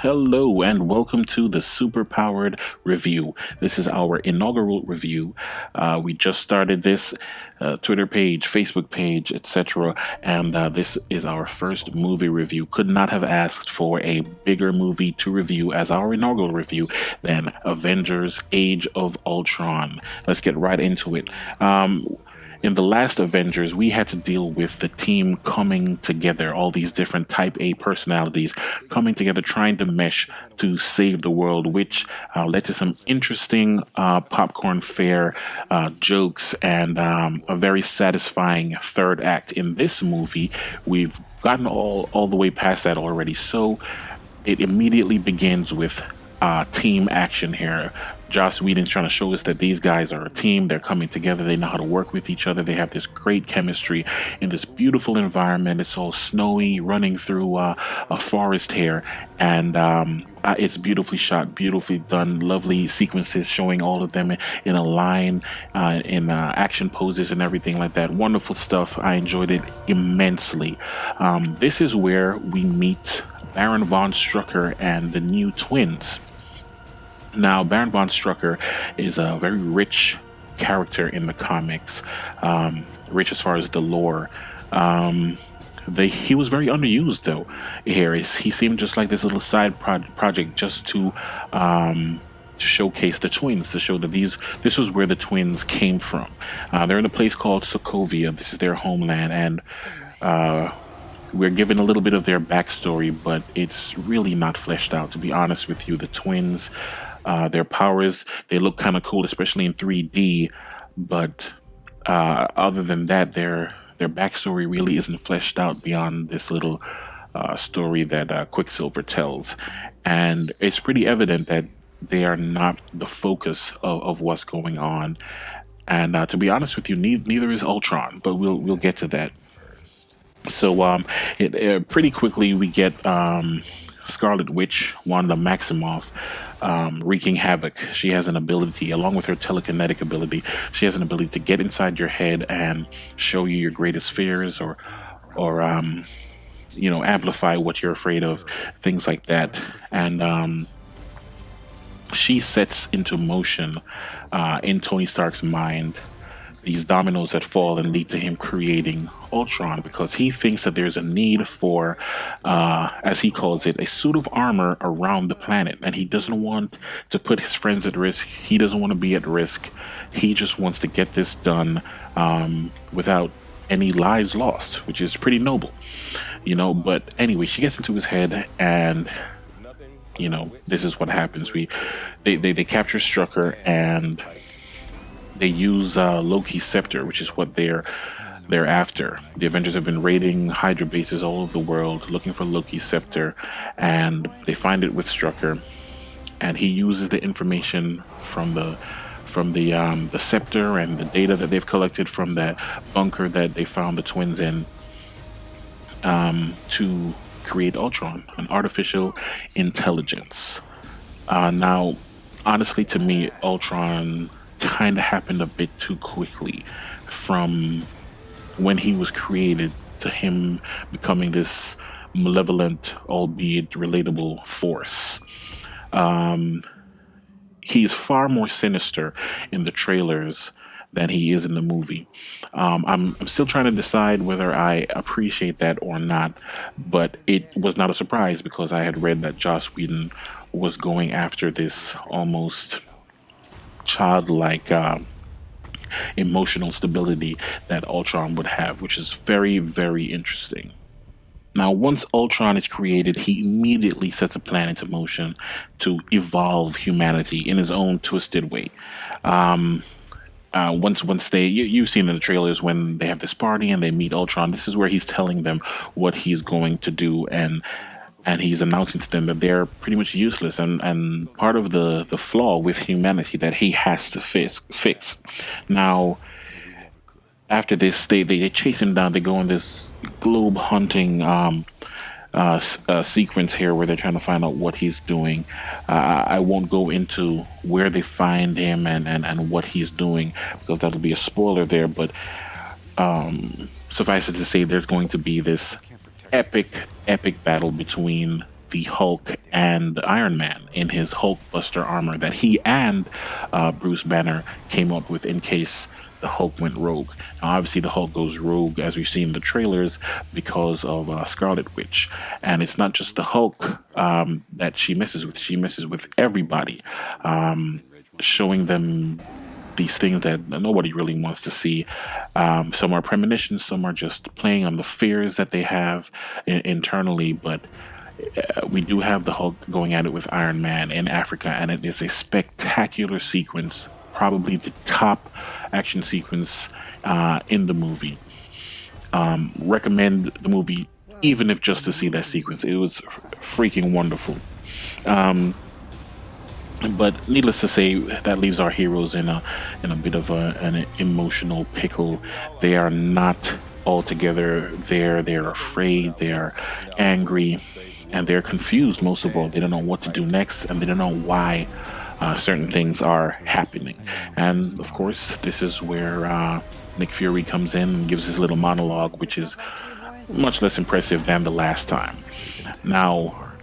Hello and welcome to the Superpowered Review. This is our inaugural review. We just started this Twitter page, Facebook page, etc. And this is our first movie review. Could not have asked for a bigger movie to review as our inaugural review than Avengers Age of Ultron. Let's get right into it. In the last Avengers, we had to deal with the team coming together, all these different type A personalities coming together, trying to mesh to save the world, which led to some interesting popcorn fare jokes and a very satisfying third act. In this movie, we've gotten all the way past that already. So it immediately begins with team action here. Joss Whedon's trying to show us that these guys are a team. They're coming together. They know how to work with each other. They have this great chemistry in this beautiful environment. It's all snowy, running through a forest here, and it's beautifully shot, beautifully done. Lovely sequences showing all of them in a line, in action poses and everything like that. Wonderful stuff. I enjoyed it immensely. This is where we meet Baron von Strucker and the new twins. Now, Baron von Strucker is a very rich character in the comics, rich as far as the lore. He was very underused, though. He seemed just like this little side project just to showcase the twins, to show that this was where the twins came from. They're in a place called Sokovia. This is their homeland, and we're given a little bit of their backstory, but it's really not fleshed out, to be honest with you. The twins, their powers, they look kind of cool, especially in 3D, but other than that, their backstory really isn't fleshed out beyond this little story that Quicksilver tells. And it's pretty evident that they are not the focus of what's going on. And to be honest with you, neither is Ultron, but we'll get to that. So pretty quickly we get Scarlet Witch, Wanda Maximoff, wreaking havoc. She has an ability, along with her telekinetic ability, she has an ability to get inside your head and show you your greatest fears, or amplify what you're afraid of, things like that. And she sets into motion in Tony Stark's mind these dominoes that fall and lead to him creating Ultron, because he thinks that there's a need for, as he calls it, a suit of armor around the planet. And he doesn't want to put his friends at risk. He doesn't want to be at risk. He just wants to get this done without any lives lost, which is pretty noble, But anyway, she gets into his head, and this is what happens. They capture Strucker, and they use Loki's scepter, which is what they're after. The Avengers have been raiding Hydra bases all over the world looking for Loki's scepter, and they find it with Strucker, and he uses the information from the scepter and the data that they've collected from that bunker that they found the twins in, to create Ultron, an artificial intelligence. Now, honestly, to me, Ultron kind of happened a bit too quickly from when he was created to him becoming this malevolent, albeit relatable force. He's far more sinister in the trailers than he is in the movie. I'm still trying to decide whether I appreciate that or not, but it was not a surprise because I had read that Joss Whedon was going after this almost childlike emotional stability that Ultron would have, which is very, very interesting. Now, once Ultron is created, he immediately sets a plan into motion to evolve humanity in his own twisted way. Once you've seen in the trailers when they have this party and they meet Ultron, this is where he's telling them what he's going to do, and he's announcing to them that they're pretty much useless and part of the flaw with humanity that he has to fix. Now, after this, they chase him down. They go on this globe hunting sequence here where they're trying to find out what he's doing. I won't go into where they find him and what he's doing because that'll be a spoiler there, but suffice it to say there's going to be this epic battle between the Hulk and Iron Man in his Hulkbuster armor that he and Bruce Banner came up with in case the Hulk went rogue. Now, obviously, the Hulk goes rogue, as we've seen in the trailers, because of Scarlet Witch. And it's not just the Hulk that she messes with, she messes with everybody, showing them these things that nobody really wants to see. Some are premonitions, some are just playing on the fears that they have internally, but we do have the Hulk going at it with Iron Man in Africa, and it is a spectacular sequence, probably the top action sequence in the movie. Recommend the movie, even if just to see that sequence. It was freaking wonderful. But needless to say, that leaves our heroes in a bit of an emotional pickle. They are not all together there. They're afraid. They're angry, and they're confused. Most of all, they don't know what to do next, and they don't know why certain things are happening. And of course, this is where Nick Fury comes in and gives his little monologue, which is much less impressive than the last time. Now,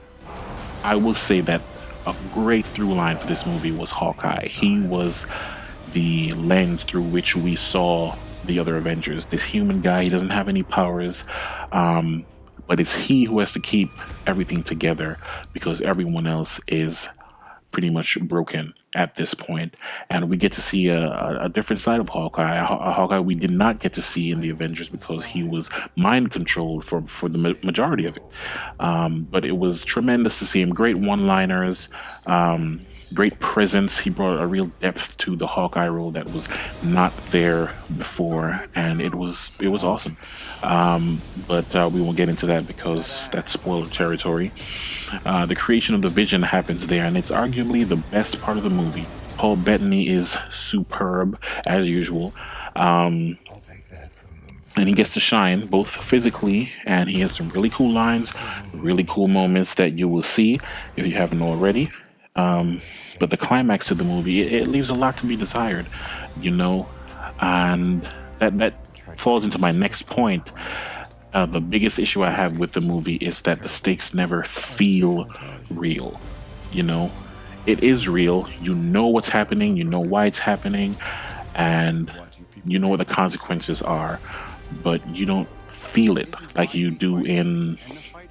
I will say that a great through line for this movie was Hawkeye. He was the lens through which we saw the other Avengers. This human guy, he doesn't have any powers, but it's he who has to keep everything together because everyone else is pretty much broken at this point. And we get to see a different side of Hawkeye, a Hawkeye we did not get to see in the Avengers because he was mind controlled for the majority of it. But it was tremendous to see him. Great one-liners, great presence. He brought a real depth to the Hawkeye role that was not there before, and it was awesome. But we won't get into that because that's spoiler territory. The creation of the Vision happens there, and it's arguably the best part of the movie. Paul Bettany is superb, as usual. And he gets to shine both physically, and he has some really cool lines, really cool moments that you will see if you haven't already. But the climax to the movie, it leaves a lot to be desired, and that falls into my next point. The biggest issue I have with the movie is that the stakes never feel real. It is real. You know what's happening. You know why it's happening. And you know what the consequences are. But you don't feel it like you do in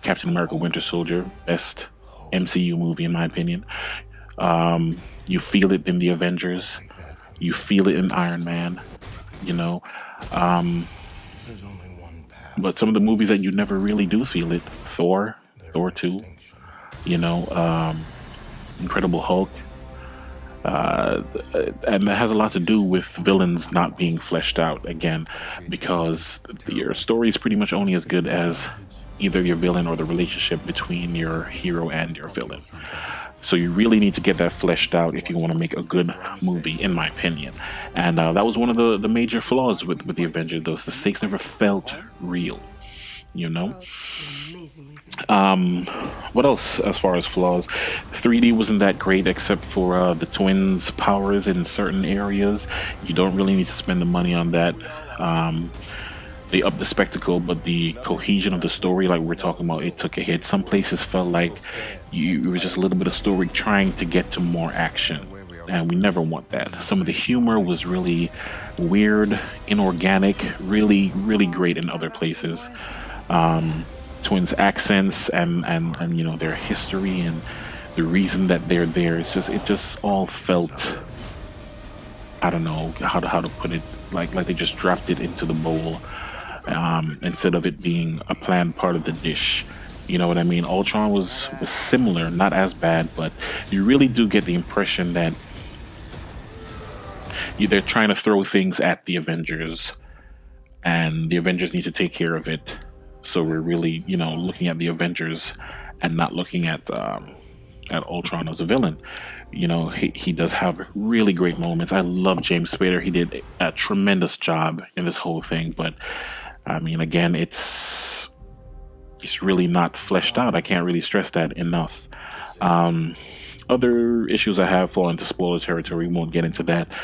Captain America Winter Soldier. Best MCU movie, in my opinion. You feel it in the Avengers. You feel it in Iron Man. But some of the movies that you never really do feel it, Thor 2, Incredible Hulk, and that has a lot to do with villains not being fleshed out again, because your story is pretty much only as good as either your villain or the relationship between your hero and your villain. So you really need to get that fleshed out if you want to make a good movie, in my opinion. And that was one of the major flaws with the Avengers. The stakes never felt real, What else as far as flaws? 3D wasn't that great except for the twins' powers in certain areas. You don't really need to spend the money on that. They upped the spectacle, but the cohesion of the story, like we're talking about, it took a hit. Some places felt like it was just a little bit of story trying to get to more action, and we never want that. Some of the humor was really weird, inorganic, really, really great in other places. Twins' accents and their history and the reason that they're there. It just all felt, I don't know how to put it, like they just dropped it into the bowl. Instead of it being a planned part of the dish. You know what I mean? Ultron was similar, not as bad, but you really do get the impression that they're trying to throw things at the Avengers, and the Avengers need to take care of it. So we're really, looking at the Avengers and not looking at Ultron as a villain. He does have really great moments. I love James Spader. He did a tremendous job in this whole thing, but I mean, again, it's really not fleshed out. I can't really stress that enough. Other issues I have fall into spoiler territory. We won't get into that.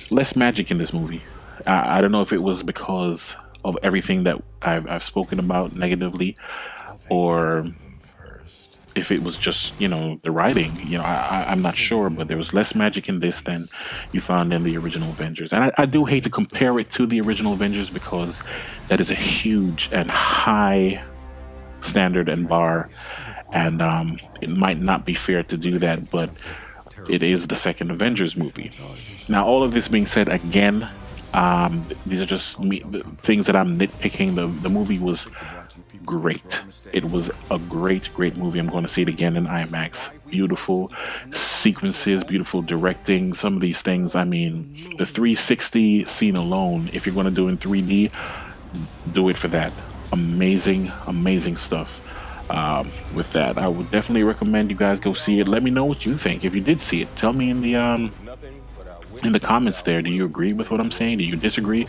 Less magic in this movie. I don't know if it was because of everything that I've spoken about negatively, or if it was just, you know, the writing. You know, I'm not sure, but there was less magic in this than you found in the original Avengers. And I do hate to compare it to the original Avengers because that is a huge and high standard and bar, and it might not be fair to do that, but it is the second Avengers movie. Now, all of this being said, again, these are just things that I'm nitpicking. The movie was great. It was a great movie. I'm going to see it again in IMAX. Beautiful sequences, beautiful directing. Some of these things, I mean, the 360 scene alone, if you're going to do in 3D, do it for that. Amazing stuff. With that, I would definitely recommend you guys go see it. Let me know what you think. If you did see it, tell me in the comments there. Do you agree with what I'm saying? Do you disagree?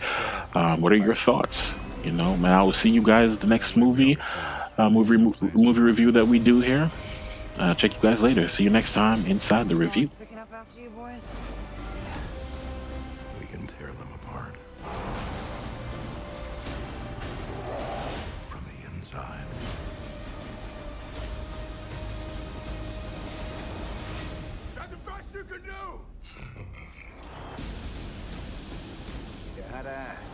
What are your thoughts? You know, man, I will see you guys at the next movie review that we do here. Check you guys later. See you next time inside the review. Picking up after you boys? We can tear them apart from the inside. That's the best you can do! Badass.